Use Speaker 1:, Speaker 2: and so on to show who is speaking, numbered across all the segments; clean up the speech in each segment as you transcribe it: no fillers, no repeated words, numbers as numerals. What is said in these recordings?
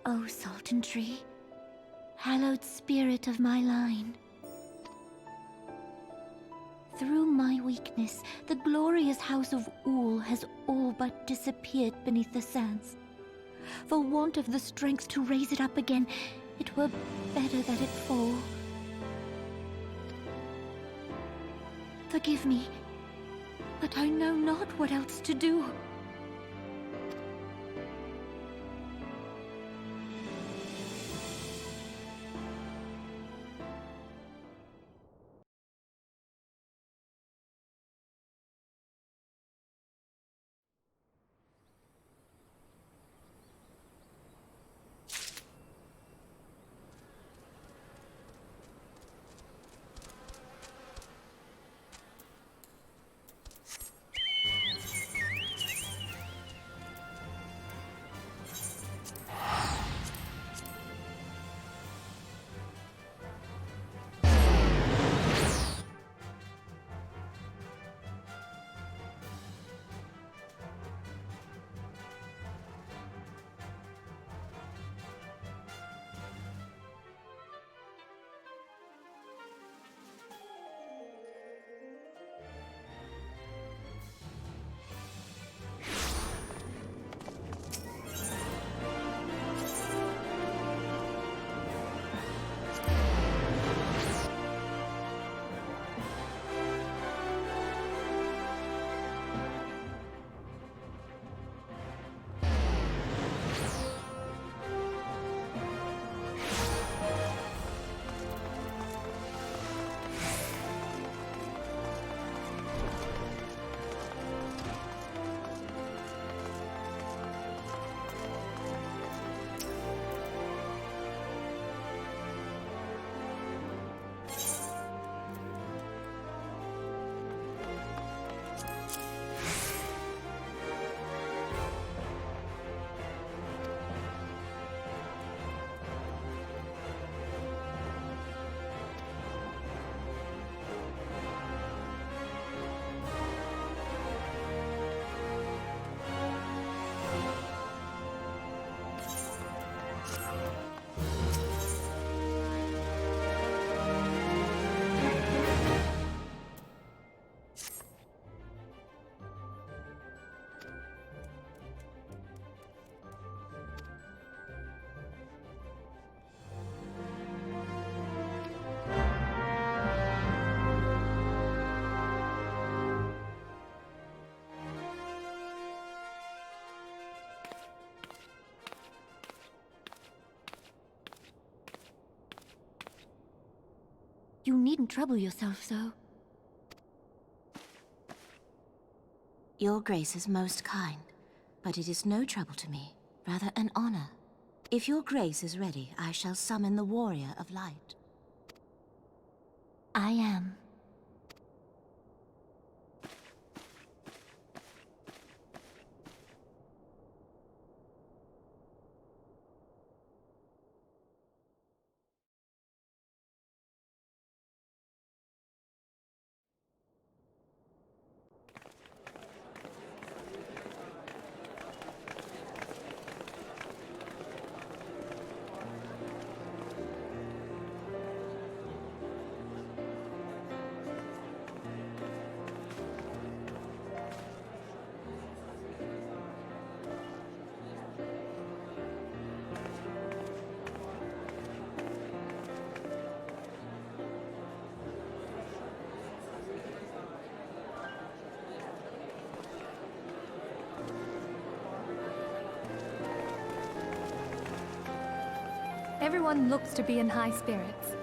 Speaker 1: O Sultan Tree, hallowed spirit of my line. Through my weakness, the glorious house of Ul has all but disappeared beneath the sands. For want of the strength to raise it up again, it were better that it fall. Forgive me, but I know not what else to do. You needn't trouble yourself so.
Speaker 2: Your Grace is most kind, but it is no trouble to me, rather an honor. If your Grace is ready, I shall summon the Warrior of Light.
Speaker 1: I am.
Speaker 3: Everyone looks to be in high spirits.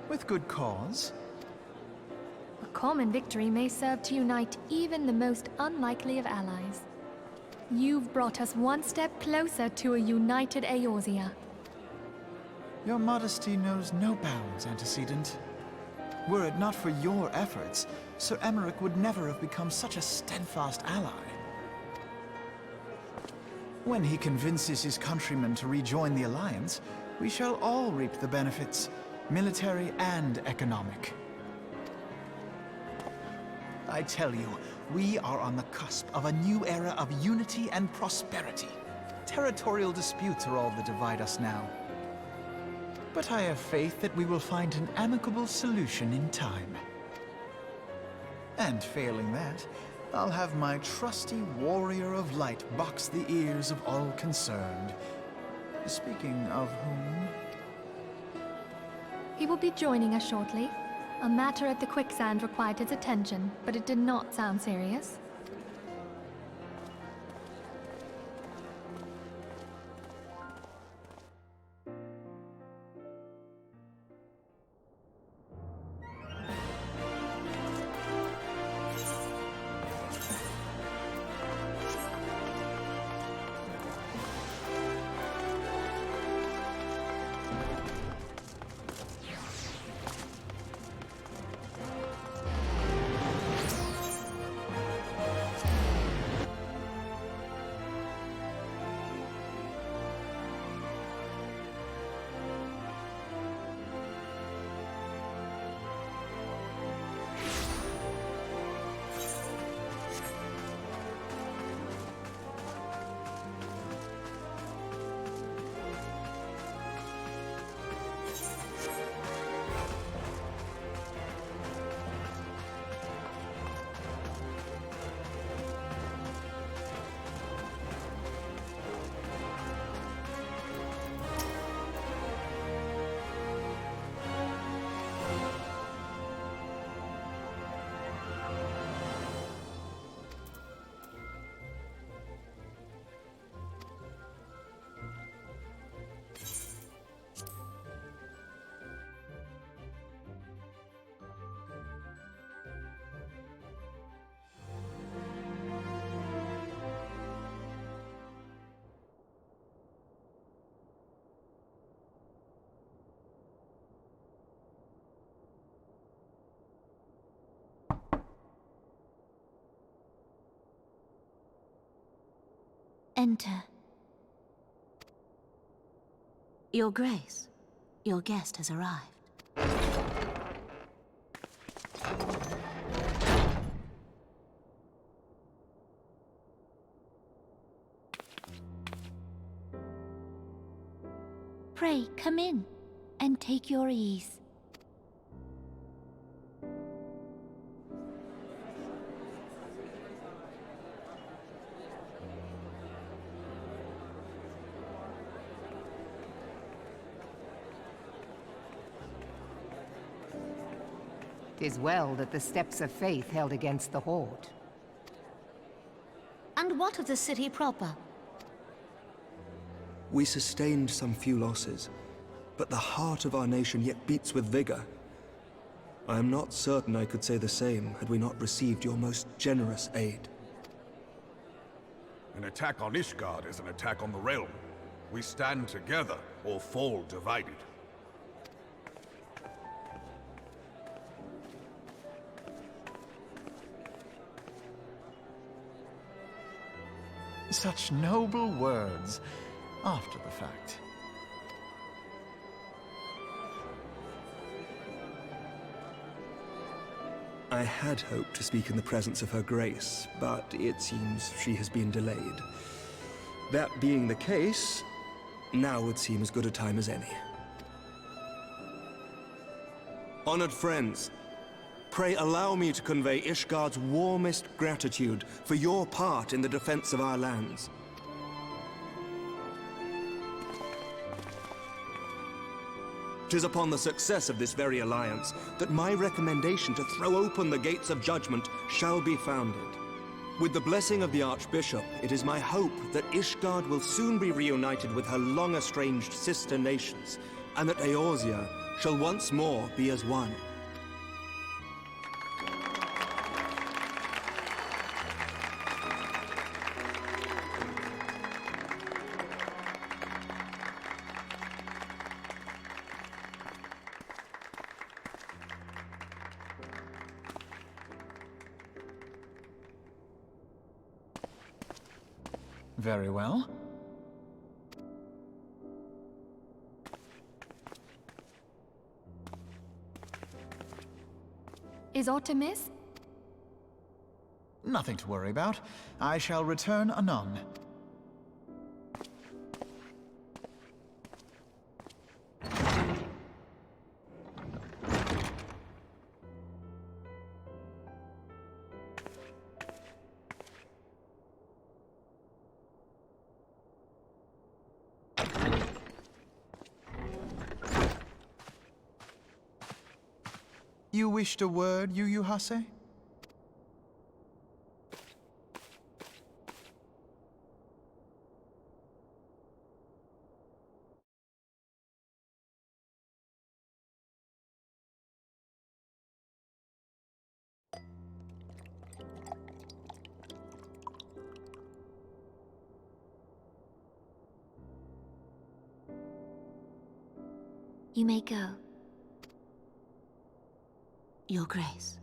Speaker 4: With good cause.
Speaker 3: A common victory may serve to unite even the most unlikely of allies. You've brought us one step closer to a united Eorzea.
Speaker 4: Your modesty knows no bounds, antecedent. Were it not for your efforts, Sir Emmerich would never have become such a steadfast ally. When he convinces his countrymen to rejoin the Alliance, we shall all reap the benefits, military and economic. I tell you, We are on the cusp of a new era of unity and prosperity. Territorial disputes are all that divide us now. But I have faith that we will find an amicable solution in time. And failing that, I'll have my trusty warrior of light box the ears of all concerned. Speaking of whom...
Speaker 3: He will be joining us shortly. A matter at the quicksand required his attention, but it did not sound serious.
Speaker 1: Enter.
Speaker 2: Your Grace, your guest has arrived.
Speaker 1: Pray, come in, and take your ease.
Speaker 5: 'Tis well that the steps of faith held against the Horde.
Speaker 2: And what of the city proper?
Speaker 6: We sustained some few losses, but the heart of our nation yet beats with vigor. I am not certain I could say the same had we not received your most generous aid.
Speaker 7: An attack on Ishgard is an attack on the realm. We stand together or fall divided.
Speaker 4: Such noble words, after the fact.
Speaker 6: I had hoped to speak in the presence of Her Grace, but it seems she has been delayed. That being the case, now would seem as good a time as any. Honored friends, pray allow me to convey Ishgard's warmest gratitude for your part in the defense of our lands. Tis upon the success of this very alliance that my recommendation to throw open the gates of judgment shall be founded. With the blessing of the Archbishop, it is my hope that Ishgard will soon be reunited with her long-estranged sister nations, and that Eorzea shall once more be as one.
Speaker 4: Very well.
Speaker 3: Is aught amiss?
Speaker 4: Nothing to worry about. I shall return anon. You wished a word, Yu Hase?
Speaker 1: You may go.
Speaker 2: Your Grace.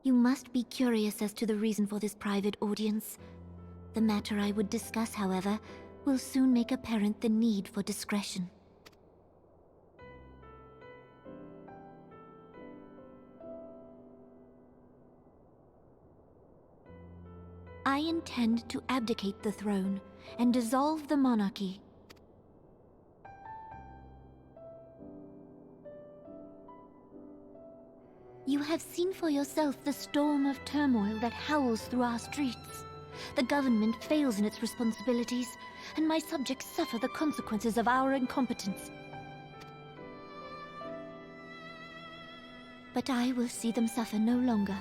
Speaker 1: You must be curious as to the reason for this private audience. The matter I would discuss, however, will soon make apparent the need for discretion. I intend to abdicate the throne and dissolve the monarchy. You have seen for yourself the storm of turmoil that howls through our streets. The government fails in its responsibilities, and my subjects suffer the consequences of our incompetence. But I will see them suffer no longer.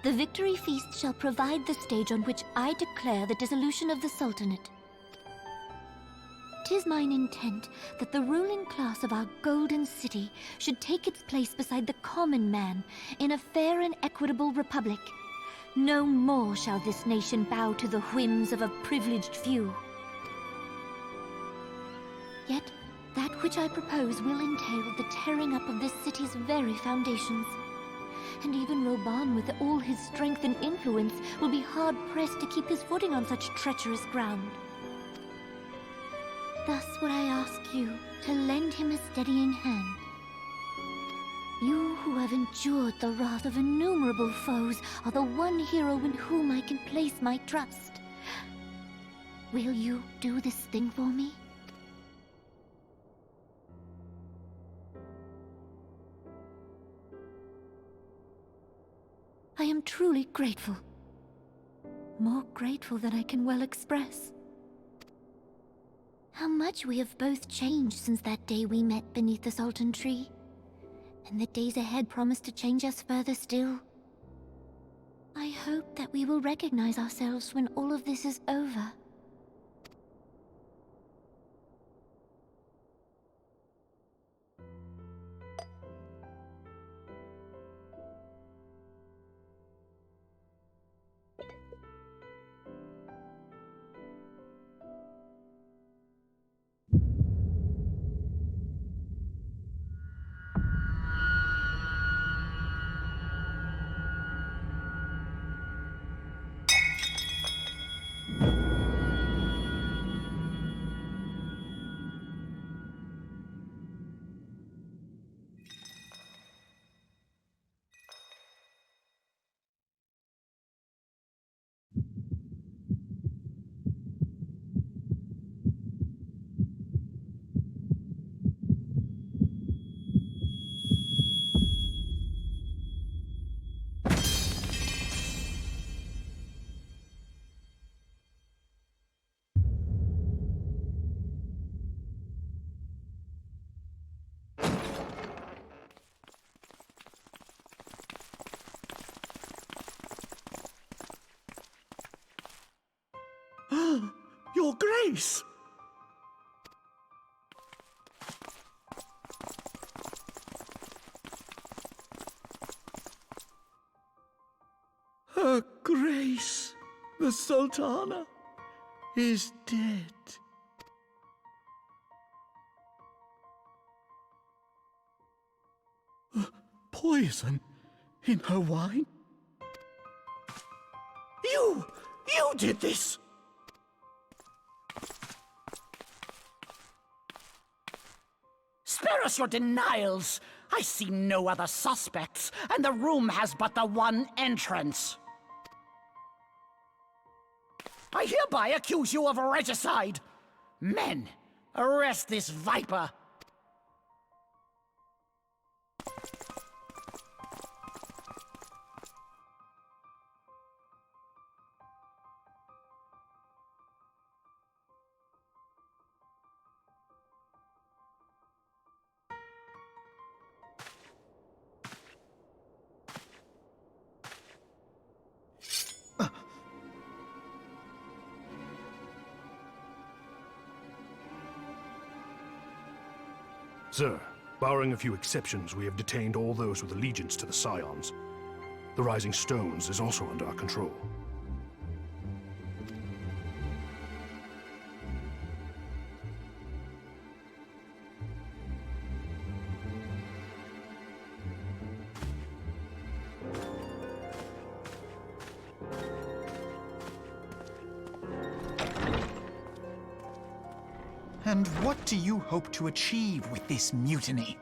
Speaker 1: The victory feast shall provide the stage on which I declare the dissolution of the Sultanate. 'Tis mine intent that the ruling class of our golden city should take its place beside the common man in a fair and equitable republic. No more shall this nation bow to the whims of a privileged few. Yet, that which I propose will entail the tearing up of this city's very foundations. And even Roban, with all his strength and influence, will be hard-pressed to keep his footing on such treacherous ground. Thus would I ask you to lend him a steadying hand. You who have endured the wrath of innumerable foes are the one hero in whom I can place my trust. Will you do this thing for me? I am truly grateful. More grateful than I can well express. How much we have both changed since that day we met beneath the Sultan tree. And the days ahead promise to change us further still. I hope that we will recognize ourselves when all of this is over.
Speaker 8: Your Grace! Her Grace, the Sultana, is dead. Poison in her wine? You did this!
Speaker 9: Curse your denials! I see no other suspects, and the room has but the one entrance. I hereby accuse you of regicide! Men, arrest this viper!
Speaker 10: Sir, barring a few exceptions, we have detained all those with allegiance to the Scions. The Rising Stones is also under our control.
Speaker 4: And what do you hope to achieve with this mutiny?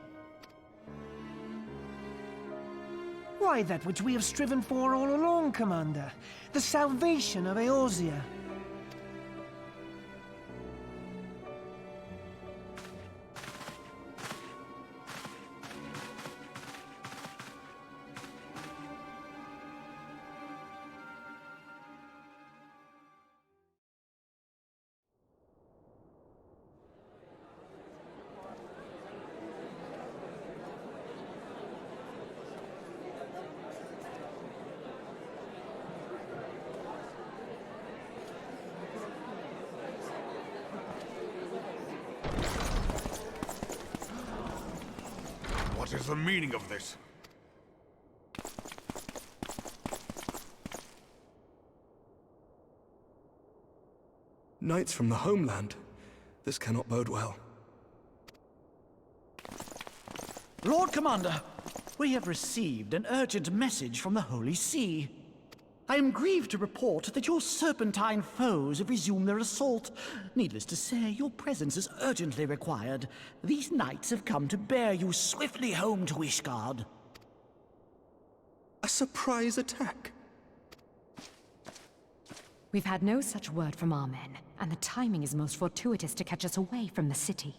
Speaker 11: Why, that which we have striven for all along, Commander. The salvation of Eorzea.
Speaker 7: What is the meaning of this?
Speaker 6: Knights from the homeland. This cannot bode well.
Speaker 9: Lord Commander, we have received an urgent message from the Holy See. I am grieved to report that your serpentine foes have resumed their assault. Needless to say, your presence is urgently required. These knights have come to bear you swiftly home to Ishgard.
Speaker 6: A surprise attack?
Speaker 12: We've had no such word from our men, and the timing is most fortuitous to catch us away from the city.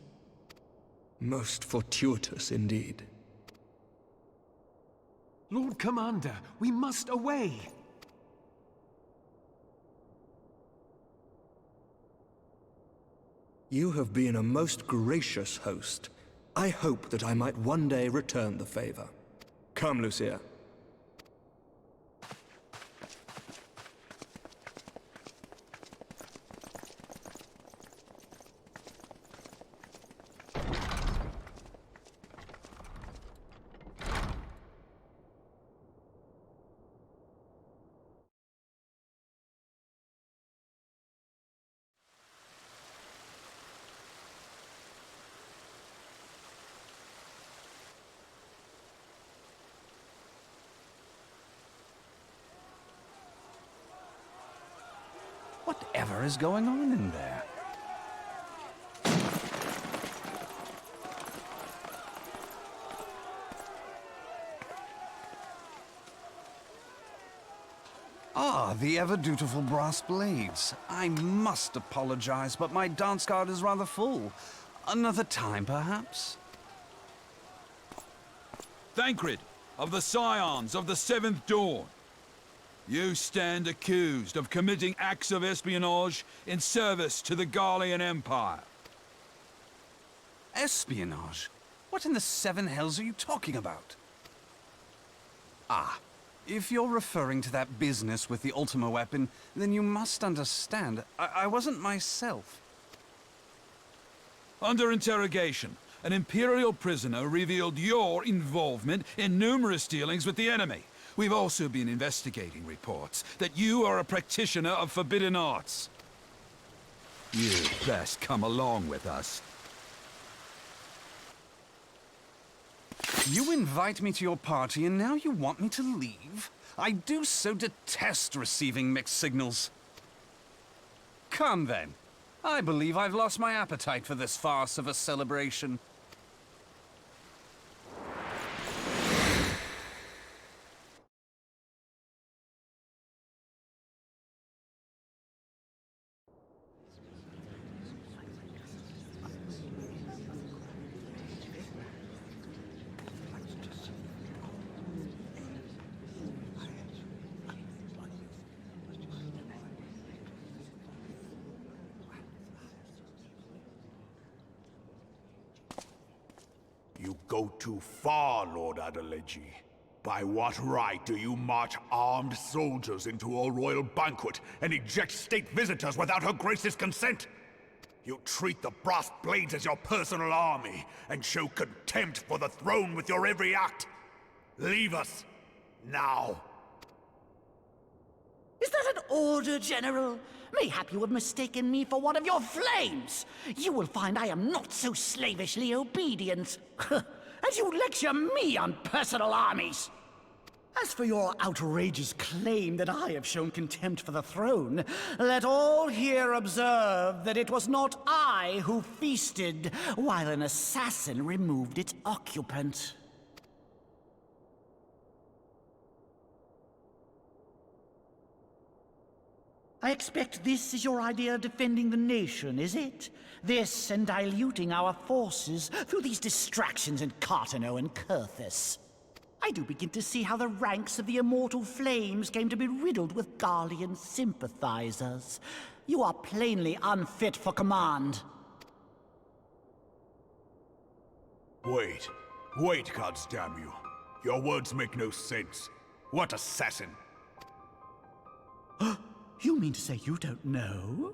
Speaker 6: Most fortuitous indeed.
Speaker 11: Lord Commander, we must away!
Speaker 6: You have been a most gracious host. I hope that I might one day return the favor. Come, Lucia.
Speaker 9: Whatever is going on in there?
Speaker 13: Ah, the ever-dutiful brass blades. I must apologize, but my dance card is rather full. Another time, perhaps?
Speaker 14: Thancred, of the Scions of the Seventh Dawn. You stand accused of committing acts of espionage in service to the Garlean Empire.
Speaker 13: Espionage? What in the seven hells are you talking about? Ah, if you're referring to that business with the Ultima weapon, then you must understand, I wasn't myself.
Speaker 14: Under interrogation, an Imperial prisoner revealed your involvement in numerous dealings with the enemy. We've also been investigating reports that you are a practitioner of forbidden arts. You'd best come along with us.
Speaker 13: You invite me to your party and now you want me to leave? I do so detest receiving mixed signals. Come then. I believe I've lost my appetite for this farce of a celebration.
Speaker 7: go too far, Lord Adeleji. By what right do you march armed soldiers into a royal banquet and eject state visitors without Her Grace's consent? You treat the brass blades as your personal army, and show contempt for the throne with your every act. Leave us, now.
Speaker 9: Is that an order, General? Mayhap you have mistaken me for one of your flames. You will find I am not so slavishly obedient. And you lecture me on personal armies. As for your outrageous claim that I have shown contempt for the throne, let all here observe that it was not I who feasted while an assassin removed its occupant. I expect this is your idea of defending the nation, is it? This and diluting our forces through these distractions in Cartano and Kurthus. I do begin to see how the ranks of the Immortal Flames came to be riddled with Garlean sympathizers. You are plainly unfit for command.
Speaker 7: Wait, goddamn you. Your words make no sense. What assassin?
Speaker 9: You mean to say you don't know?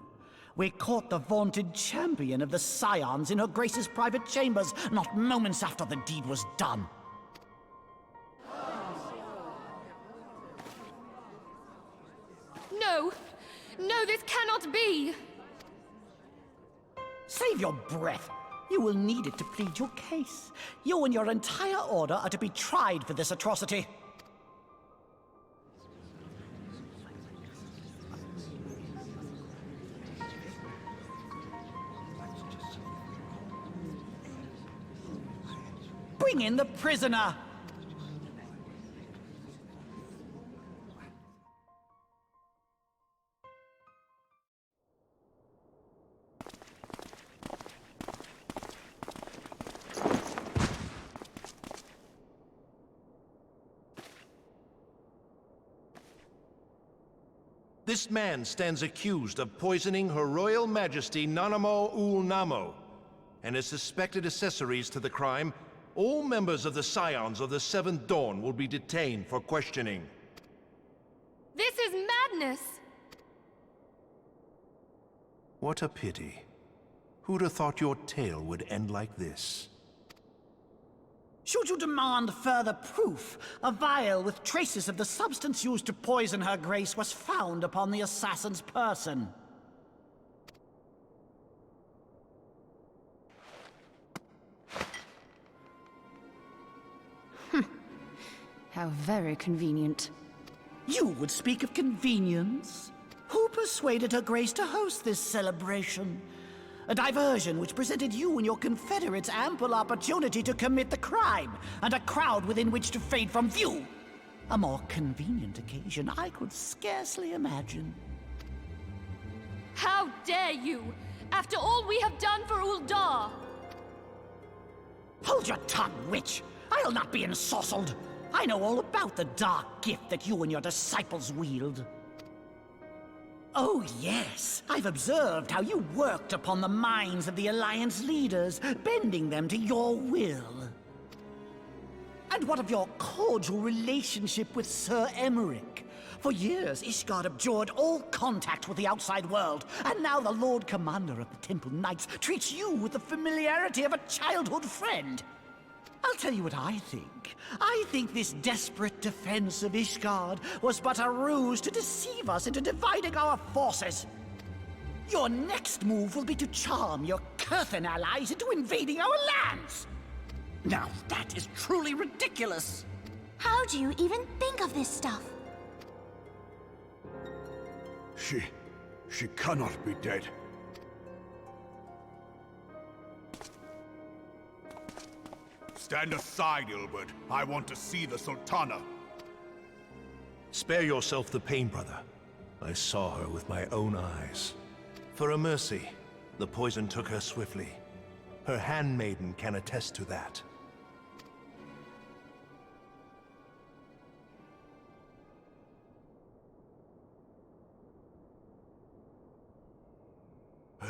Speaker 9: We caught the vaunted champion of the scions in Her Grace's private chambers, not moments after the deed was done.
Speaker 3: No! No, this cannot be!
Speaker 9: Save your breath. You will need it to plead your case. You and your entire order are to be tried for this atrocity. Bring in the prisoner!
Speaker 15: This man stands accused of poisoning Her Royal Majesty Nanamo Ul'Namo, and as suspected accessories to the crime, all members of the Scions of the Seventh Dawn will be detained for questioning.
Speaker 3: This is madness!
Speaker 15: What a pity. Who'd have thought your tale would end like this?
Speaker 9: Should you demand further proof, a vial with traces of the substance used to poison Her Grace was found upon the assassin's person.
Speaker 12: How very convenient.
Speaker 9: You would speak of convenience? Who persuaded Her Grace to host this celebration? A diversion which presented you and your confederates ample opportunity to commit the crime, and a crowd within which to fade from view. A more convenient occasion I could scarcely imagine.
Speaker 3: How dare you! After all we have done for Ul'dah!
Speaker 9: Hold your tongue, witch! I'll not be ensorcelled! I know all about the dark gift that you and your disciples wield. Oh yes, I've observed how you worked upon the minds of the Alliance leaders, bending them to your will. And what of your cordial relationship with Sir Emmerich? For years, Ishgard abjured all contact with the outside world, and now the Lord Commander of the Temple Knights treats you with the familiarity of a childhood friend. I'll tell you what I think. I think this desperate defense of Ishgard was but a ruse to deceive us into dividing our forces. Your next move will be to charm your Kurthan allies into invading our lands. Now that is truly ridiculous.
Speaker 2: How do you even think of this stuff?
Speaker 7: She cannot be dead. Stand aside, Ilbert. I want to see the Sultana.
Speaker 15: Spare yourself the pain, brother. I saw her with my own eyes. For a mercy, the poison took her swiftly. Her handmaiden can attest to that.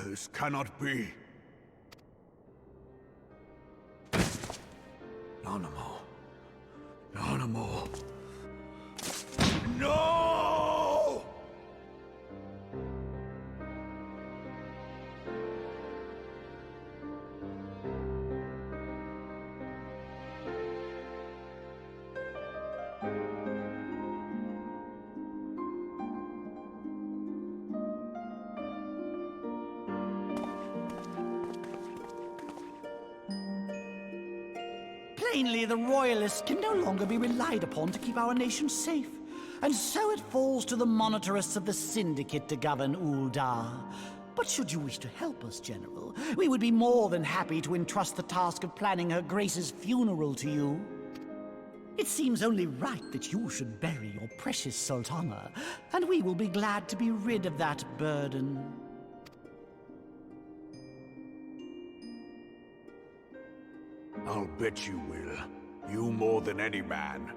Speaker 7: This cannot be. Nanamo. Nanamo. No!
Speaker 9: Plainly, the Royalists can no longer be relied upon to keep our nation safe. And so it falls to the monitorists of the Syndicate to govern Ul'dah. But should you wish to help us, General, we would be more than happy to entrust the task of planning Her Grace's funeral to you. It seems only right that you should bury your precious Sultana, and we will be glad to be rid of that burden.
Speaker 7: I'll bet you will. You more than any man.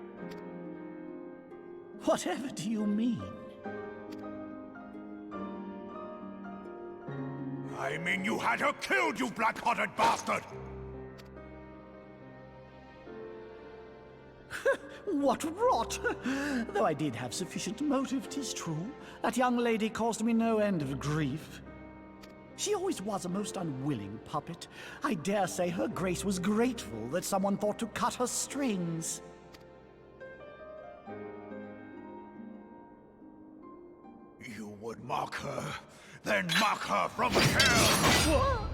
Speaker 9: Whatever do you mean?
Speaker 7: I mean you had her killed, you black-hearted bastard!
Speaker 9: What rot! Though I did have sufficient motive, 'tis true. That young lady caused me no end of grief. She always was a most unwilling puppet. I dare say Her Grace was grateful that someone thought to cut her strings.
Speaker 7: You would mock her, then mock her from hell!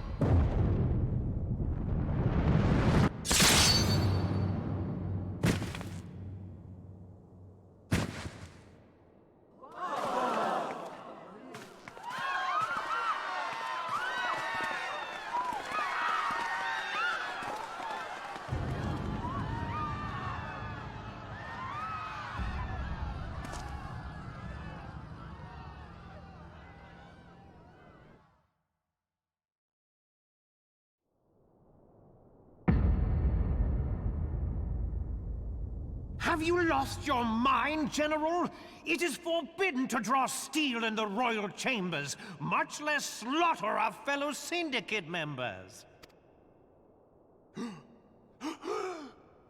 Speaker 11: Have you lost your mind, General? It is forbidden to draw steel in the royal chambers, much less slaughter our fellow Syndicate members.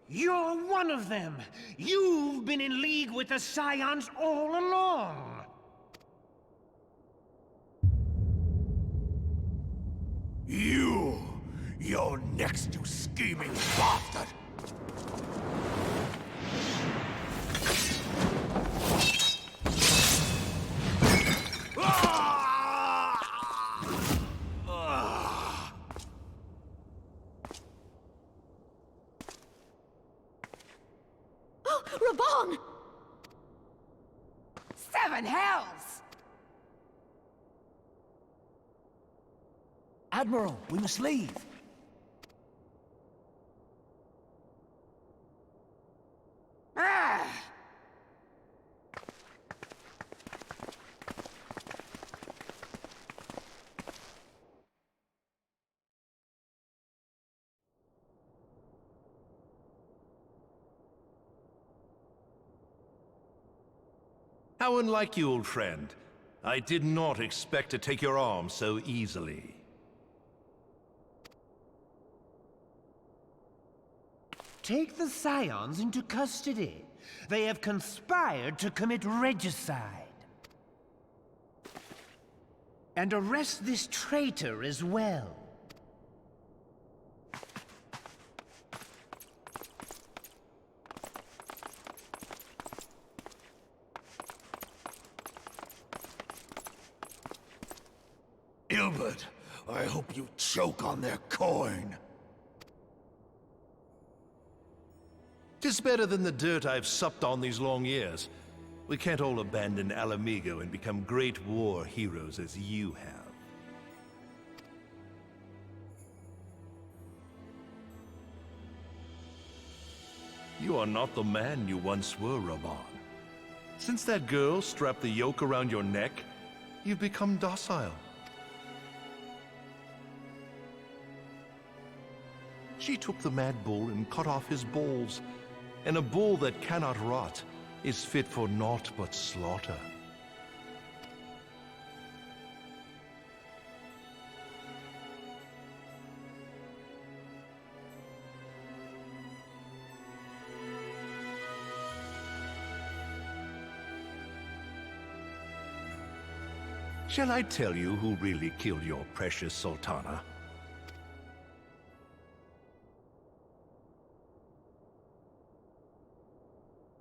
Speaker 11: You're one of them! You've been in league with the Scions all along!
Speaker 7: You're next, you scheming bastard!
Speaker 1: Raban!
Speaker 5: Seven hells!
Speaker 9: Admiral, we must leave.
Speaker 5: Ah!
Speaker 15: How unlike you, old friend. I did not expect to take your arm so easily.
Speaker 11: Take the Scions into custody. They have conspired to commit regicide. And arrest this traitor as well.
Speaker 7: Ilbert, I hope you choke on their coin.
Speaker 15: 'Tis better than the dirt I've supped on these long years. We can't all abandon Alamigo and become great war heroes as you have. You are not the man you once were, Raban. Since that girl strapped the yoke around your neck, you've become docile. She took the mad bull and cut off his balls, and a bull that cannot rot is fit for naught but slaughter.
Speaker 7: Shall I tell you who really killed your precious Sultana?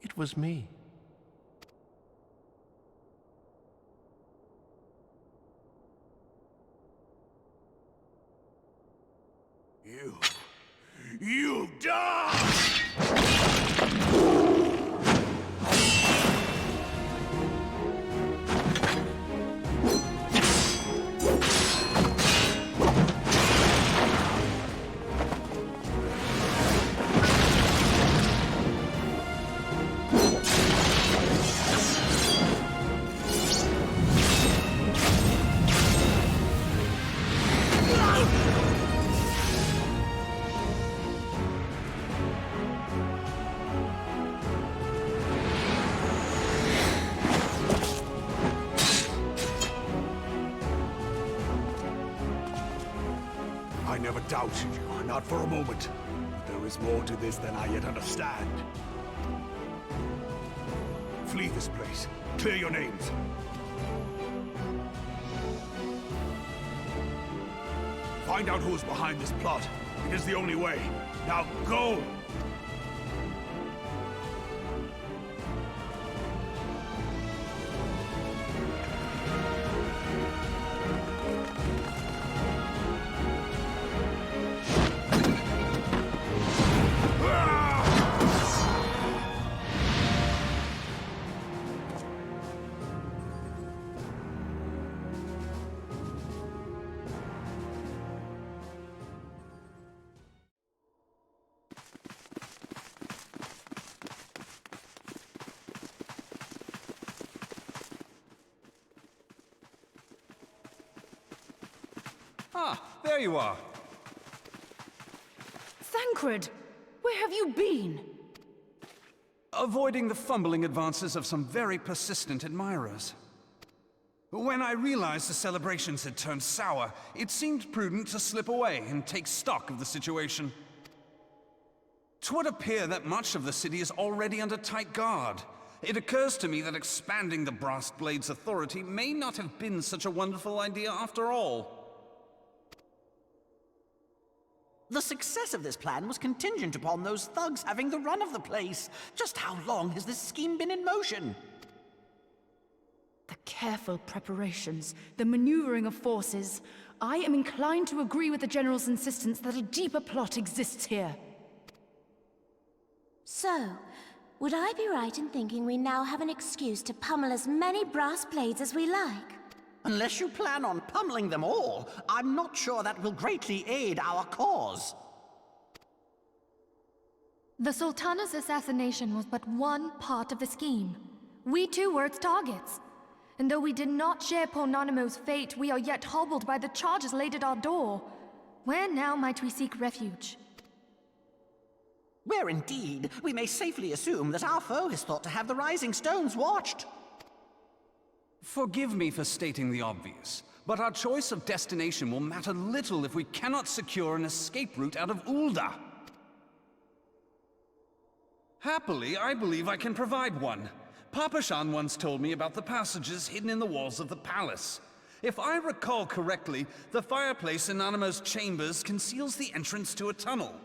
Speaker 7: It was me. You die!
Speaker 16: I never doubted you, not for a moment. But there is more to this than I yet understand. Flee this place. Clear your names. Find out who is behind this plot. It is the only way. Now go!
Speaker 13: Ah, there you are.
Speaker 17: Thancred! Where have you been?
Speaker 13: Avoiding the fumbling advances of some very persistent admirers. When I realized the celebrations had turned sour, it seemed prudent to slip away and take stock of the situation. 'Twould appear that much of the city is already under tight guard. It occurs to me that expanding the Brass Blade's authority may not have been such a wonderful idea after all.
Speaker 9: The success of this plan was contingent upon those thugs having the run of the place. Just how long has this scheme been in motion?
Speaker 17: The careful preparations, the maneuvering of forces. I am inclined to agree with the General's insistence that a deeper plot exists here.
Speaker 2: So, would I be right in thinking we now have an excuse to pummel as many brass blades as we like?
Speaker 9: Unless you plan on pummeling them all, I'm not sure that will greatly aid our cause.
Speaker 3: The Sultana's assassination was but one part of the scheme. We too were its targets. And though we did not share Ponanamo's fate, we are yet hobbled by the charges laid at our door. Where now might we seek refuge?
Speaker 9: Where indeed, we may safely assume that our foe has thought to have the Rising Stones watched.
Speaker 13: Forgive me for stating the obvious, but our choice of destination will matter little if we cannot secure an escape route out of Ul'dah. Happily, I believe I can provide one. Papashan once told me about the passages hidden in the walls of the palace. If I recall correctly, the fireplace in Nanamo's chambers conceals the entrance to a tunnel.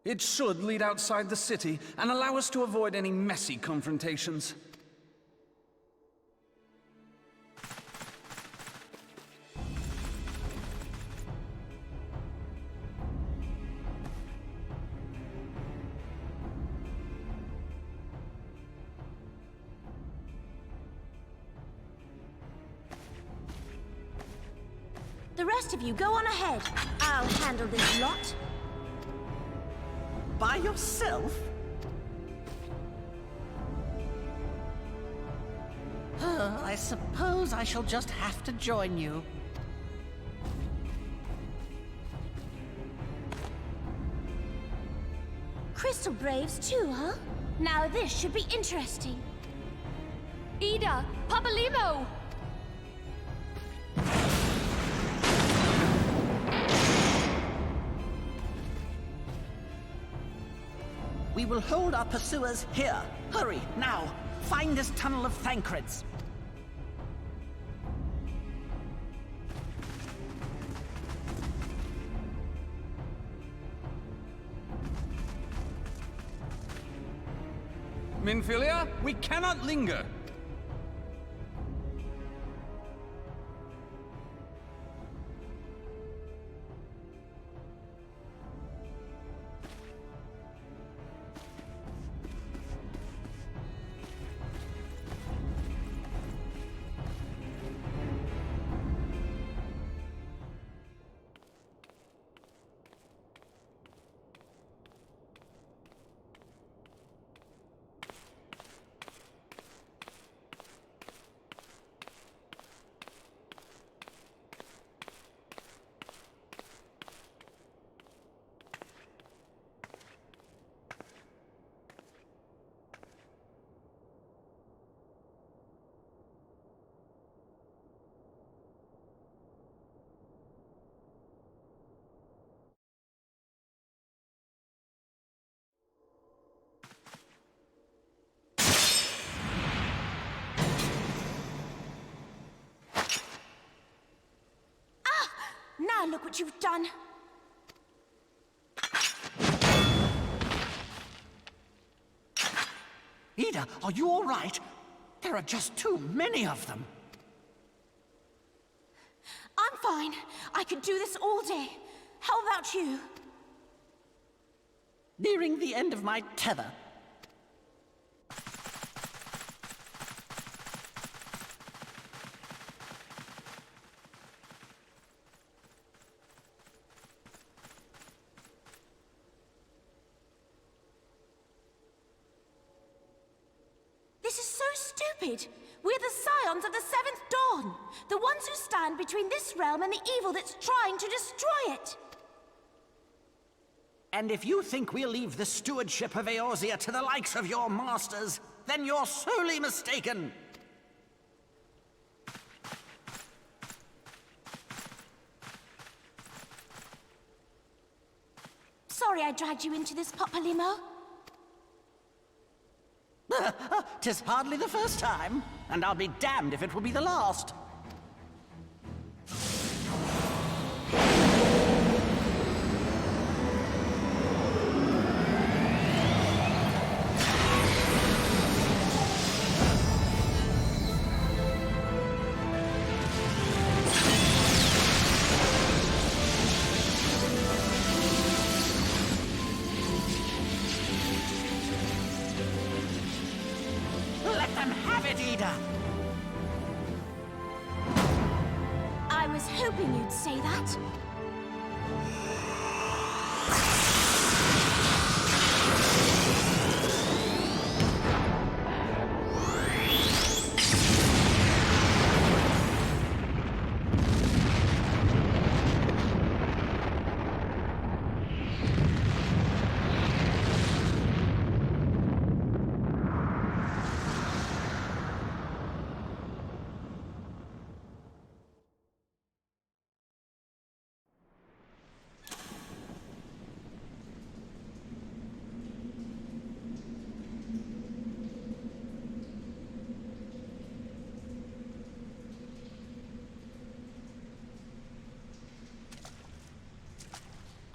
Speaker 13: It should lead outside the city and allow us to avoid any messy confrontations.
Speaker 2: The rest of you, go on ahead. I'll handle this lot.
Speaker 9: By yourself? I suppose I shall just have to join you.
Speaker 2: Crystal Braves too, huh? Now this should be interesting.
Speaker 3: Ida! Papalimo!
Speaker 9: We will hold our pursuers here. Hurry, now! Find this tunnel of Thancred's.
Speaker 13: Minfilia, we cannot linger.
Speaker 2: Now look what you've done.
Speaker 9: Ida, are you all right? There are just too many of them.
Speaker 2: I'm fine. I could do this all day. How about you?
Speaker 9: Nearing the end of my tether.
Speaker 2: This is so stupid. We're the scions of the Seventh Dawn. The ones who stand between this realm and the evil that's trying to destroy it.
Speaker 9: And if you think we'll leave the stewardship of Eorzea to the likes of your masters, then you're sorely mistaken.
Speaker 2: Sorry I dragged you into this, Popolimo.
Speaker 9: 'Tis hardly the first time, and I'll be damned if it will be the last. Let them have it, Ida!
Speaker 2: I was hoping you'd say that.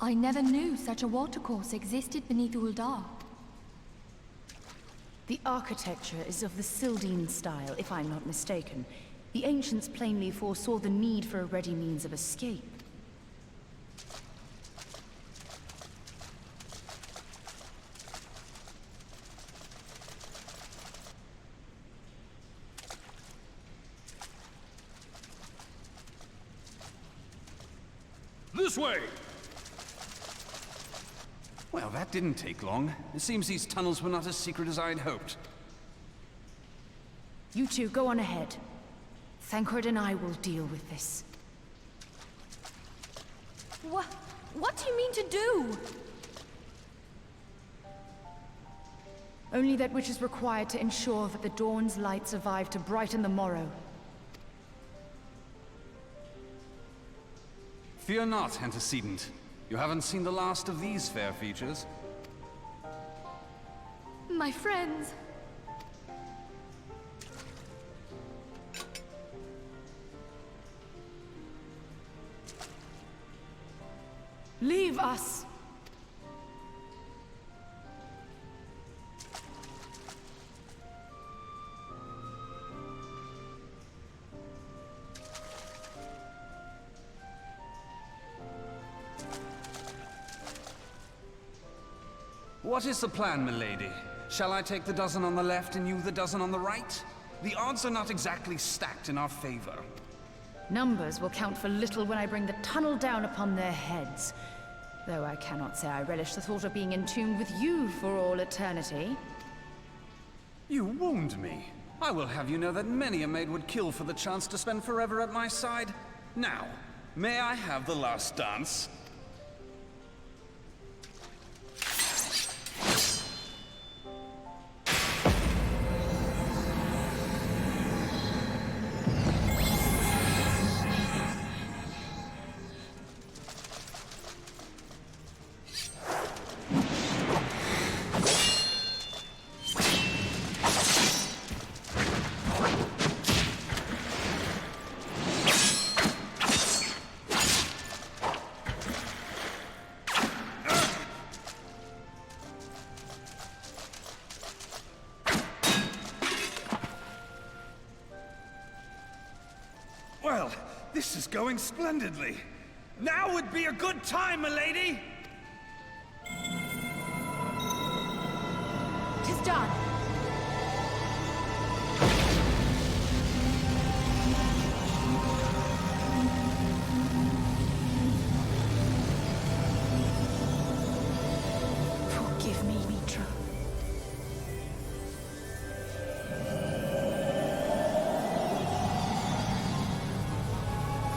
Speaker 3: I never knew such a watercourse existed beneath Ul'dah.
Speaker 17: The architecture is of the Sildine style, if I'm not mistaken. The ancients plainly foresaw the need for a ready means of escape.
Speaker 10: This way!
Speaker 13: Well, that didn't take long. It seems these tunnels were not as secret as I'd hoped.
Speaker 17: You two, go on ahead. Thancred and I will deal with this.
Speaker 3: What do you mean to do?
Speaker 17: Only that which is required to ensure that the dawn's light survive to brighten the morrow.
Speaker 13: Fear not, antecedent. You haven't seen the last of these fair features.
Speaker 3: My friends.
Speaker 17: Leave us!
Speaker 13: What is the plan, milady? Shall I take the dozen on the left and you the dozen on the right? The odds are not exactly stacked in our favor.
Speaker 17: Numbers will count for little when I bring the tunnel down upon their heads. Though I cannot say I relish the thought of being entombed with you for all eternity.
Speaker 13: You wound me. I will have you know that many a maid would kill for the chance to spend forever at my side. Now, may I have the last dance?
Speaker 14: Well, this is going splendidly. Now would be a good time, milady!
Speaker 17: 'Tis done. Forgive me, Mitra.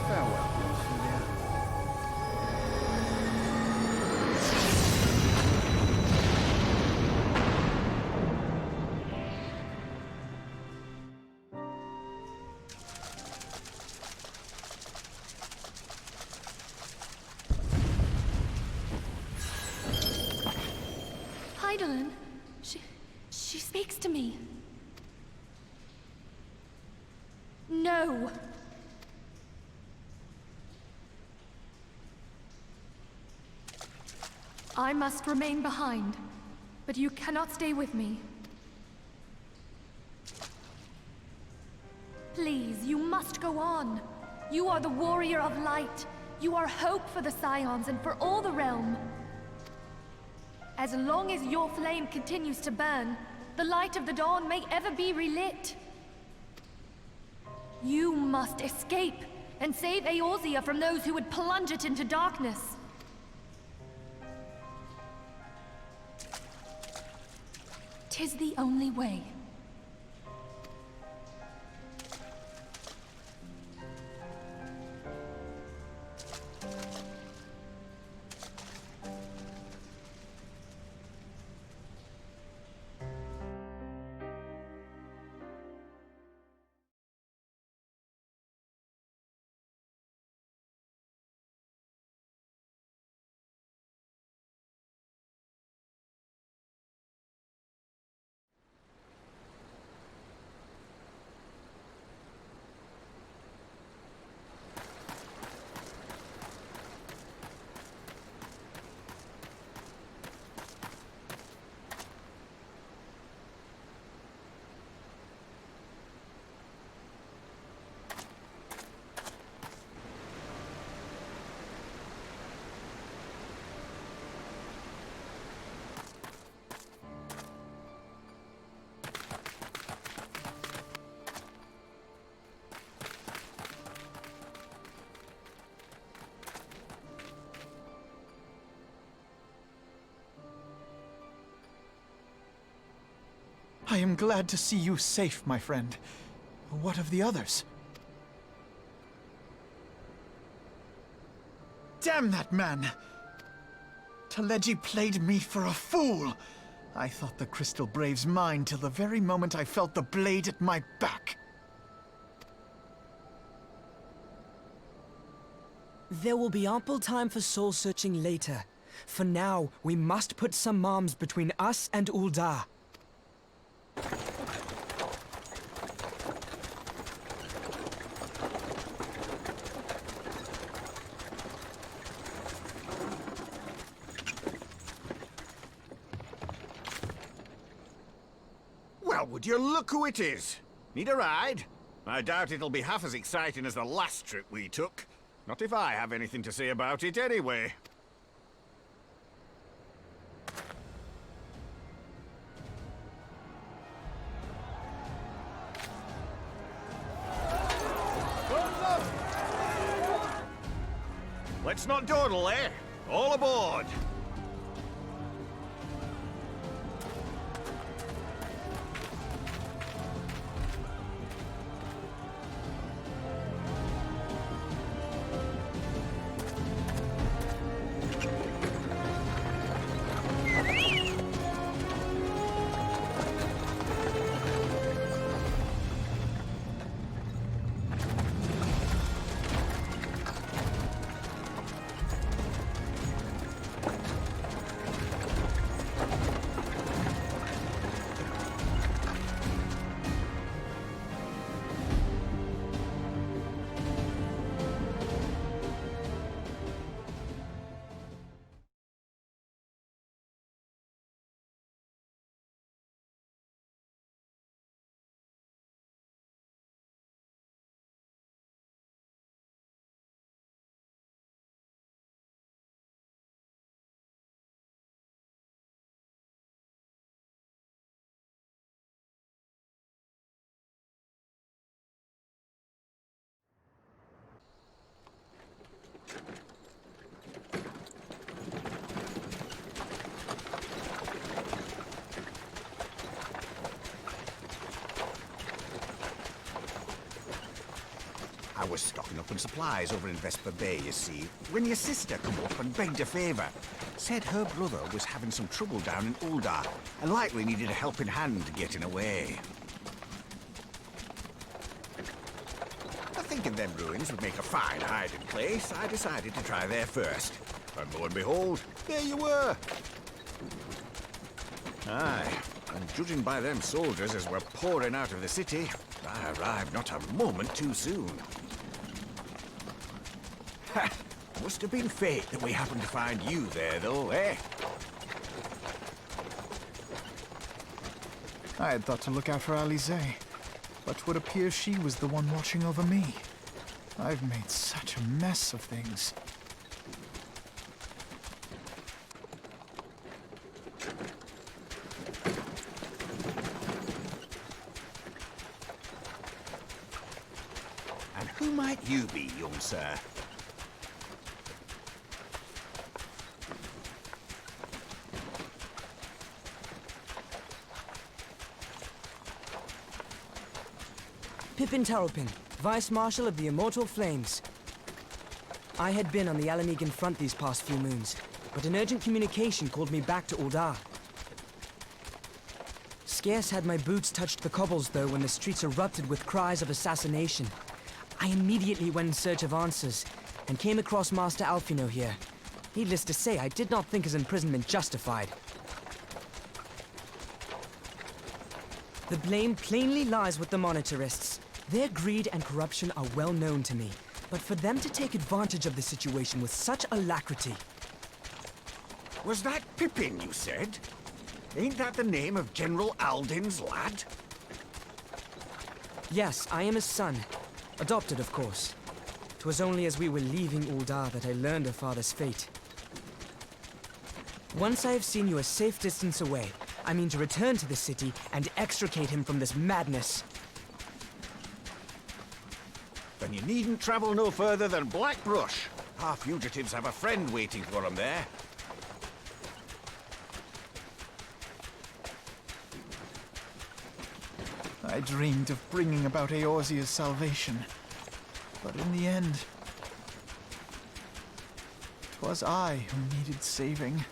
Speaker 13: Farewell, Ophelia.
Speaker 3: Heidelin, she speaks to me. No. I must remain behind, but you cannot stay with me. Please, you must go on. You are the warrior of light. You are hope for the scions and for all the realm. As long as your flame continues to burn, the light of the dawn may ever be relit. You must escape and save Eorzea from those who would plunge it into darkness. 'Tis the only way.
Speaker 4: I am glad to see you safe, my friend. What of the others? Damn that man! Teleji played me for a fool! I thought the Crystal Brave's mine till the very moment I felt the blade at my back.
Speaker 18: There will be ample time for soul-searching later. For now, we must put some arms between us and Ul'dah.
Speaker 7: Well, would you look who it is? Need a ride? I doubt it'll be half as exciting as the last trip we took. Not if I have anything to say about it anyway. Let's not dawdle, eh? All aboard!
Speaker 19: I was stocking up on supplies over in Vesper Bay, you see, when your sister come up and begged a favour. Said her brother was having some trouble down in Ul'dah, and likely needed a helping hand getting away. Thinking them ruins would make a fine hiding place, I decided to try there first. And lo and behold, there you were! Aye, and judging by them soldiers as were pouring out of the city, I arrived not a moment too soon. Ha! Must have been fate that we happened to find you there, though, eh?
Speaker 4: I had thought to look out for Alize, but would appear she was the one watching over me. I've made such a mess of things.
Speaker 19: And who might you be, young sir?
Speaker 18: Pippin Taropin, Vice Marshal of the Immortal Flames. I had been on the Alamegan front these past few moons, but an urgent communication called me back to Ul'dah. Scarce had my boots touched the cobbles, though, when the streets erupted with cries of assassination. I immediately went in search of answers, and came across Master Alfino here. Needless to say, I did not think his imprisonment justified. The blame plainly lies with the Monitarists. Their greed and corruption are well known to me, but for them to take advantage of the situation with such alacrity...
Speaker 19: Was that Pippin, you said? Ain't that the name of General Alden's lad?
Speaker 18: Yes, I am his son. Adopted, of course. 'Twas only as we were leaving Ul'dah that I learned of father's fate. Once I have seen you a safe distance away, I mean to return to the city and extricate him from this madness.
Speaker 19: Then you needn't travel no further than Blackbrush. Our fugitives have a friend waiting for them there.
Speaker 4: I dreamed of bringing about Eorzea's salvation, but in the end, 'twas I who needed saving.